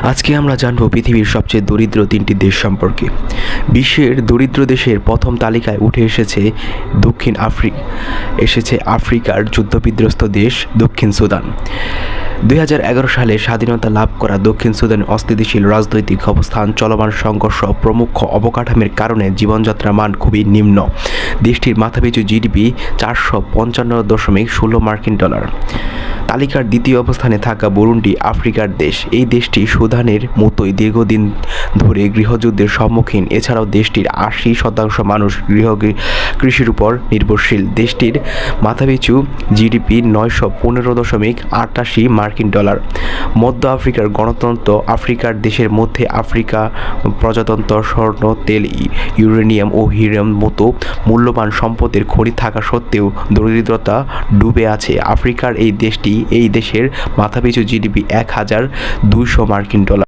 আজকে আমরা জানব পৃথিবীর সবচেয়ে দরিদ্র তিনটি দেশ সম্পর্কে। বিশ্বের দরিদ্র দেশের প্রথম তালিকায় উঠে এসেছে আফ্রিকার যুদ্ধবিধ্বস্ত দেশ দক্ষিণ সুদান। 2011 সালে স্বাধীনতা লাভ করা দক্ষিণ সুদানের অস্থিতিশীল রাজনৈতিক অবস্থান, চলমান সংঘর্ষ, প্রমুখ অবকাঠামোর কারণে জীবনযাত্রার মান খুবই নিম্ন। দেশটির মাথাপিছু জিডিপি 455.16 মার্কিন ডলার। তালিকার দ্বিতীয় অবস্থানে থাকা বুরুন্ডি আফ্রিকার দেশ। এই দেশটি সুদানের মতোই দীর্ঘদিন ধরে গৃহযুদ্ধের সম্মুখীন। এছাড়াও দেশটির 80% মানুষ কৃষির উপর নির্ভরশীল। দেশটির মাথাপিছু জিডিপি 915.88 মার্কিন ডলার। মধ্য আফ্রিকার গণতন্ত্র আফ্রিকার দেশের মধ্যে আফ্রিকা প্রজাতন্ত্র স্বর্ণ, তেল, ইউরেনিয়াম ও হীরের মতো মূল্যবান সম্পদের খনি থাকা সত্ত্বেও দরিদ্রতা ডুবে আছে। আফ্রিকার এই দেশের মাথাপিছু জিডিপি 1,200 মার্কিন ডলার।